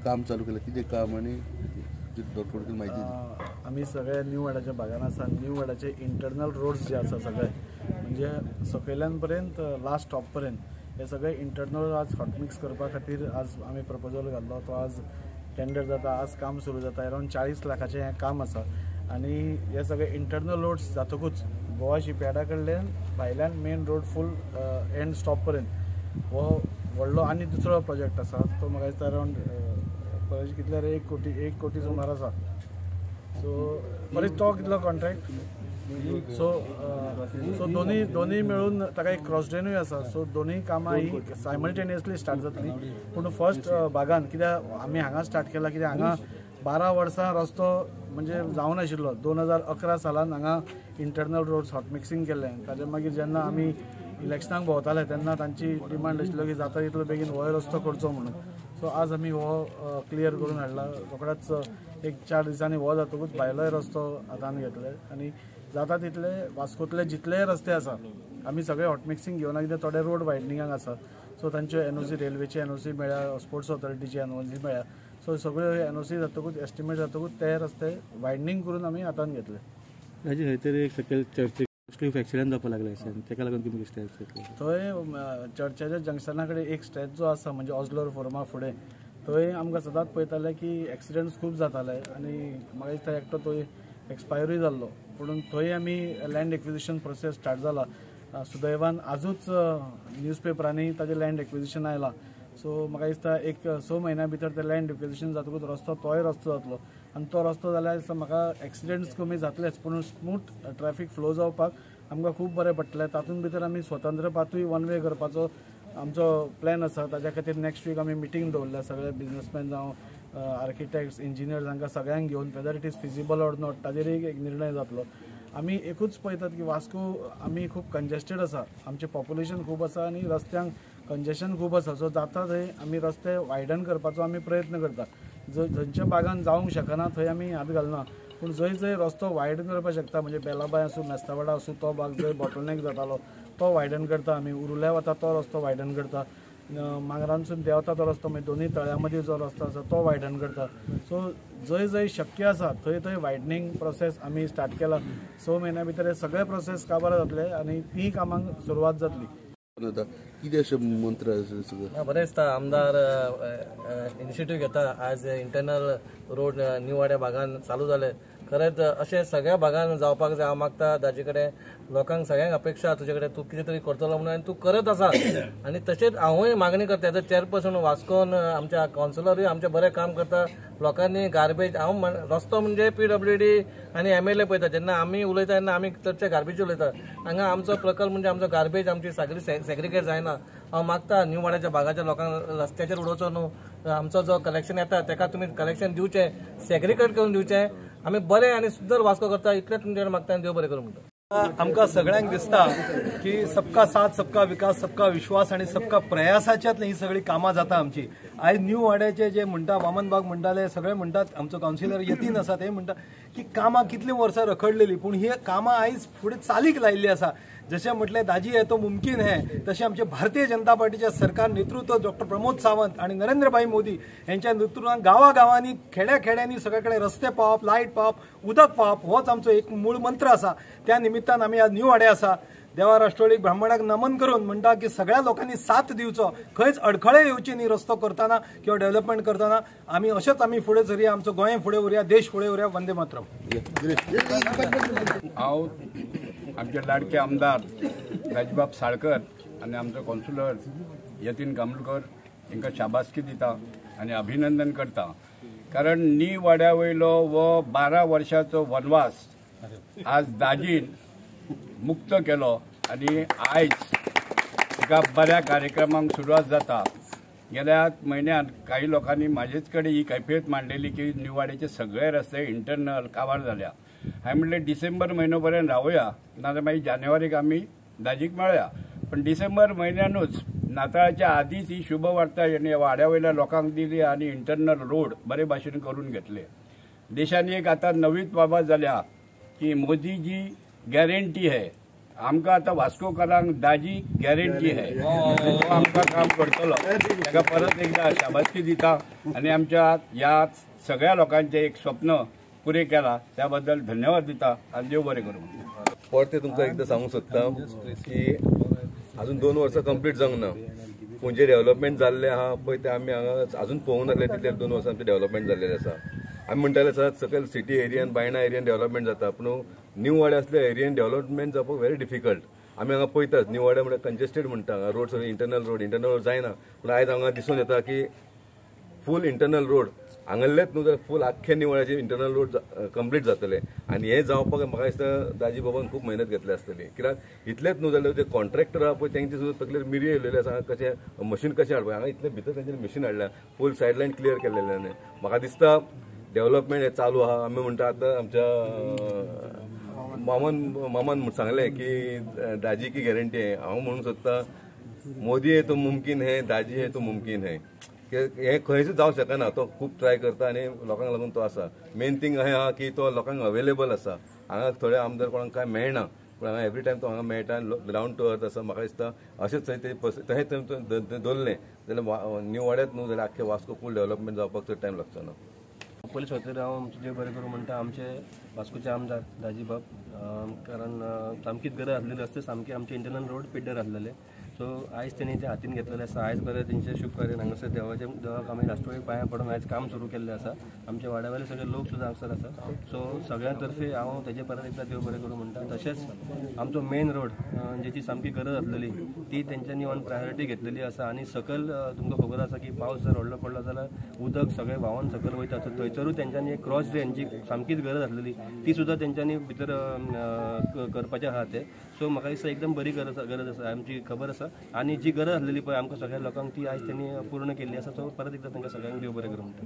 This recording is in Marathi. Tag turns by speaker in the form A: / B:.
A: काम चालू केलं किती काम आणि थोडक्यात माहिती
B: आम्ही सगळ्या न्यू वाड्याच्या भागान आसा न्यू वाड्याचे इंटरनल रोड्स जे आसा सगळे म्हणजे सकयल्यान पर्यंत लास्ट स्टॉप पर्यंत हे सगळे इंटरनल आज हॉटमिक्स करपा खातीर आज आम्ही प्रपोजल घाल्लो तो आज टेंडर जाता आज काम सुरू जाता अरावंड 40 लाखाचें हें काम आसा आणि हे सगळे इंटरनल रोड्स जातकूच गोवा शिपयार्डा कडल्यान भायल्यान main road fool and stop पर्यंत हो व्हडलो आनी दुसरो प्रोजेक्ट आसा तो म्हाका दिसता अरावंड कितल्यार 1 कोटी सुमार आसा सो बरेच तो कितलो कॉन्ट्रॅक्ट सो दोन्ही मिळून ताका एक क्रॉस ड्रेनूय आसा सो दोन्ही कामां ही सायमल्टेनियसली स्टार्ट जातली पूण फर्स्ट भागान कित्याक आमी हांगा स्टार्ट केला कित्याक हांगा 12 वर्सां रस्तो म्हणजे जावन आशिल्लो 2011 सालान हांगा इंटरनल रोड्स हॉट मिक्सिंग केल्लें ताजे मागीर जेन्ना आमी इलेक्शनाक भोंवताले तेन्ना तांची डिमांड आशिल्लो की जाता तितलो बेगीन हो रस्तो करचो म्हणून सो आज आमी हो क्लियर करून हाडला रोखडेच एक 4 दिसांनी हो जातकूच भायलोय रस्तो हातान घेतले आनी जाता तितले वास्कोतले जितले रस्ते आसा आमी सगळे हॉट मिक्सिंग घेवन कित्याक थोडे रोड वायडनिंगाक आसा सो तांचे एनओसी रेल्वेची एनओसी मेळ्ळ्या स्पोर्ट्स ऑथॉरिटीची एनओसी मेळ्ळ्या सो सगळ्यो एनओसी जातकूच एस्टिमेट जातकूच ते रस्ते वायडनिंग करून आमी हातान घेतले
A: हाजी खंय तरी एक सकयल चर्चीक एक्सिडेंट जावपाक लागले तेका लागून तुमी स्ट्रेच घेतले
B: थंय चर्चाच्या जंक्शना कडेन एक स्ट्रेच जो आसा म्हणजे ऑस्लोर फोरमा फुडें थंय आमकां सदांच पळयताले की एक्सिडेंट्स खूब जाताले आनी म्हाका दिसता एकटो थंय एक्सपायरूय जाल्लो पूण थंय आमी लँड एक्विजिशन प्रोसेस स्टार्ट जाला सुदैवान आजूच न्यूजपेपरांनी ताजें लँड एक्विजिशन आयलां सो म्हाका दिसता एक 6 म्हयन्या भितर ते लँड एक्विजिशन जातकूच रस्तो तोय रस्तो जातलो आनी तो रस्तो जाल्यार म्हाका एक्सिडेंट्स कमी जातलेच पूण स्मूथ ट्रॅफिक फ्लो जावपाक आमकां खूब बरें पडटलें तातूंत भितर आमी स्वतंत्र पातूय वन वे करपाचो आमचो प्लॅन आसा ताज्या खातीर नेक्स्ट वीक आमी मिटींग दवरल्या सगळे बिजनसमॅन जावं आर्किटेक्ट्स इंजिनियर्स हांकां सगळ्यांक घेवन whether it is feasible or not ताजेर एक निर्णय जातलो आमी एकूच पळयतात की वास्को आमी खूब कंजेस्टेड आसा आमचें पॉप्युलेशन खूब आसा आनी रस्त्यांक कंजेशन खूब आसा सो जाता थंय आमी रस्ते वायडन करपाचो आमी प्रयत्न करता जंच्या भागान जावंक शकना थंय आमी हात घालना पूण जंय रस्तो वायडन करपाक शकता म्हणजे बेलाबाय आसूं मेस्तावाडा आसूं तो भाग जंय बॉटलनेक जातालो तो वायडन करता आमी उरुल्या वता तो रस्तो वायडन करता मांगरांसून देंवता तो रस्तो म्हणजे दोन्ही तळ्या मदीं जो रस्तो आसा तो वायडन करता सो जंय शक्य आसा थंय वायडनिंग प्रोसेस आमी स्टार्ट केला 6 म्हयन्या भितर हे सगळे प्रोसेस काबार जातले आनी ती कामांक सुरवात जातली
A: कितें अशें मंत्र
C: बरें दिसता आमदार इनिशिएटीव घेता आज इंटरनल रोड न्यू वाड्या भागान चालू जाले खरेंच अशें सगळ्या भागान जावपाक जाय हांव मागता ताजे कडेन लोकांक सगळ्यांक अपेक्षा तुजे कडेन तूं कितें तरी करतलो म्हणून आनी तूं करत आसा आनी तशेंच हांवूय मागणी करता एज अ चेअरपर्सन वास्कोन आमच्या कावन्सिलरूय आमचें बरें काम करता लोकांनी गार्बेज हांव रस्तो म्हणजे PWD आनी MLA पळयता जेन्ना आमी उलयता तेन्ना आमी चडशे गार्बेज उलयता हांगा आमचो प्रकल्प म्हणजे आमचो गार्बेज आमची सगळी सेग्रिगेट जायना हांव मागता न्यू वाड्याच्या भागाच्या लोकांक रस्त्याचेर उडोवचो न्हू आमचो जो कलेक्शन येता ताका तुमी कलेक्शन दिवचें सेग्रिगेट करून दिवचें आमी बरें आनी सुंदर वास्को करता इतलेंच तुमचे कडेन मागता आनी देव बरें करूं म्हणटा
D: आमकां सगळ्यांक दिसता की सबका साथ सबका विकास सबका विश्वास आणि सबका प्रयासाच्यात ही सगळी कामां जाता आमची. आयज न्यू वाड्याचे जे म्हणटा वामन बाग म्हणटाले सगळे म्हणटात, आमचो कावन्सिलर यतीन आसा ते म्हणटा की कामां कितलीं वर्सां रखडलेली पूण ही कामां आयज फुडें चालीक लायिल्ली आसा. जशें म्हटलें दाजी है तो मुमकीन है, तशें आमचे भारतीय जनता पार्टीचे सरकार नेतृत्व डॉक्टर प्रमोद सावंत आणि नरेंद्रभाई मोदी यांच्या नेतृत्वान गांवागांवांनी खेड्या खेड्यांनी सगळे कडेन रस्ते पावप, लायट पावप, उदक पावप होच आमचो एक मूळ मंत्र आसा. त्या निमित्तान आमी आज न्यू वाडे आसा. देवा राष्ट्रवादीक ब्राह्मणाक नमन करून म्हणटा की सगळ्या लोकांनी साथ दिवचो, खंयच अडखळे येवची न्ही रस्तो करताना किंवा डेव्हलपमेंट करताना. आमी फुडें सरया, आमचो गोंय फुडें उरया, देश फुडें उरया. वंदे मातरम.
E: हांव आमचे लाडके आमदार राजबाब साळकर आनी आमचो कावन्सिलर यतीन कामलकर हांकां शाबासकी दिता आनी अभिनंदन करता. कारण न्यू वाड्या वयलो वो 12 वर्षाचो वनवास आज दाजीन मुक्त केलो आनी आयज एका बऱ्या कार्यक्रमांक सुरवात जाता. गेल्या म्हयन्यात काही लोकांनी म्हाजेच कडेन ही कैफियत मांडलेली की न्यू वाड्याचे सगळे रस्ते इंटरनल काबार जाल्या. हांवें म्हणलें डिसेंबर म्हयनो पर्यंत रावया, नाजाल्यार मागीर जानेवारीक आमी दाजीक मेळया. पण डिसेंबर म्हयन्यानूच नाताळाच्या आदींच ही शुभ वार्ता हेणी वाड्या वयल्या लोकांक दिली आनी इंटरनल रोड बरे भाशेन करून घेतले. देशांनी एक आतां नवीच बाबत जाल्या की मोदी जी गॅरंटी है, आमकां आतां वास्कोकारांक दाजी गॅरंटी है, तो आमकां काम करतलो. ताका परत एकदा शाबासकी दिता आनी आमच्या ह्या सगळ्या लोकांचें एक स्वप्न पुरे केला त्या बद्दल धन्यवाद दिता आनी देव बरें करूं.
F: परते तुमकां एकदां सांगूंक सोदता की अजून 2 वर्सां कंप्लीट जावंक ना, पूण जे डेव्हलपमेंट जाल्ले आहा पळय ते आमी हांगा अजून पळोवंक नासले तितले 2 वर्सां आमचे डेव्हलपमेंट जाल्लेले आसा. आमी म्हणटाले सर सकयल सिटी एरियान बायणा एरियान डेव्हलपमेंट जाता, पूण न्यू वाड्या असल्या एरियान डेव्हलपमेंट जावपाक व्हेरी डिफिकल्ट. आमी हांगा पळयतात न्यू वाड्या म्हणजे कंजेस्टेड म्हणटा, हांगा रोड सगळे इंटरनल रोड जायना. पूण आयज हांगा दिसून येता की फूल इंटरनल रोड हांगल्लेच न्हू जाल्यार फूल आख्खे न्यू वाड्याचे इंटरनल रोड कंप्लीट जातले. आनी हे जावपाक म्हाका दिसता दाजी बाबान खूब मेहनत घेतली आसतली. कित्याक इतलेच न्हू जाल्यार जे कॉन्ट्रॅक्टर आहा पळय तेंचे सुद्दां तकलेर मिरी येयलेले आसा कशें मशीन कशें हाडपाक. हांगा इतले भितर तेंच्यानी मशीन हाडल्या, फूल सायडलायन क्लियर केलेले. म्हाका दिसता डेव्हलपमेंट हे चालू आहा. आमी म्हणटा आतां आमच्या मामान सांगले की दाजी की गॅरंटी आहे. हांव म्हणूंक सोदता मोदी है तो मुमकीन है, दाजी है तो मुमकीन है. हे खंयच जावंक शकना. तो खूब ट्राय करता आनी लोकांक लागून तो आसा. मेन थिंग हें आहा की तो लोकांक अवेलेबल आसा. हांगा थोडे आमदार कोणाक काय मेळना, पूण हांगा एवरी टायम तो हांगा मेळटा, डावन टू अर्थ आसा. म्हाका दिसता अशेंच थंय दवरलें जाल्यार न्यू वाड्यात न्हू जाल्यार आख्खे वास्को फूल डेव्हलपमेंट जावपाक चड टायम लागचो ना.
C: पयलीं सोदता हांव आमचे देव बरें करूं म्हणटा आमचे वास्कोचे आमदार दाजी बाब, कारण सामकीच गरज आसलेली रस्ते सामके आमचे इंटरनल रोड पिड्ड्यार आसलेले. सो आयज तेणी ते हातीन घेतलेले आसा. आयज बरें तेंचे शुभ कार्य हांगासर देवाक आमी राष्ट्रवादी पांयां पडून आयज काम सुरू केल्लें आसा. आमचे वाड्यावयले सगळे लोक सुद्दां हांगासर आसा. सो सगळ्यां तर्फे हांव तेजे परत एकदा देव बरें करूं म्हणटा. तशेंच आमचो मेन रोड जेची सामकी गरज आसलेली ती तेंच्यांनी ऑन प्रायोरिटी घेतलेली आसा. आनी सकयल तुमकां खबर आसा की पावस जर व्हडलो पडलो जाल्यार उदक सगळें व्हांवून सकयल वयता. सो थंयसरूच तेंच्यांनी एक क्रॉस ड्रेन जी सामकीच गरज आसलेली ती सुद्दां तेंच्यांनी भितर करपाचें आहा ते. सो म्हाका दिसता एकदम बरी गरज आसा, आमची खबर आसा. आनी जी गरज आसलेली पळय आमकां सगळ्या लोकांक ती आयज तेणी पूर्ण केल्ली आसा. सो परत एकदा तांकां सगळ्यांक देव बरें करूं म्हणटा.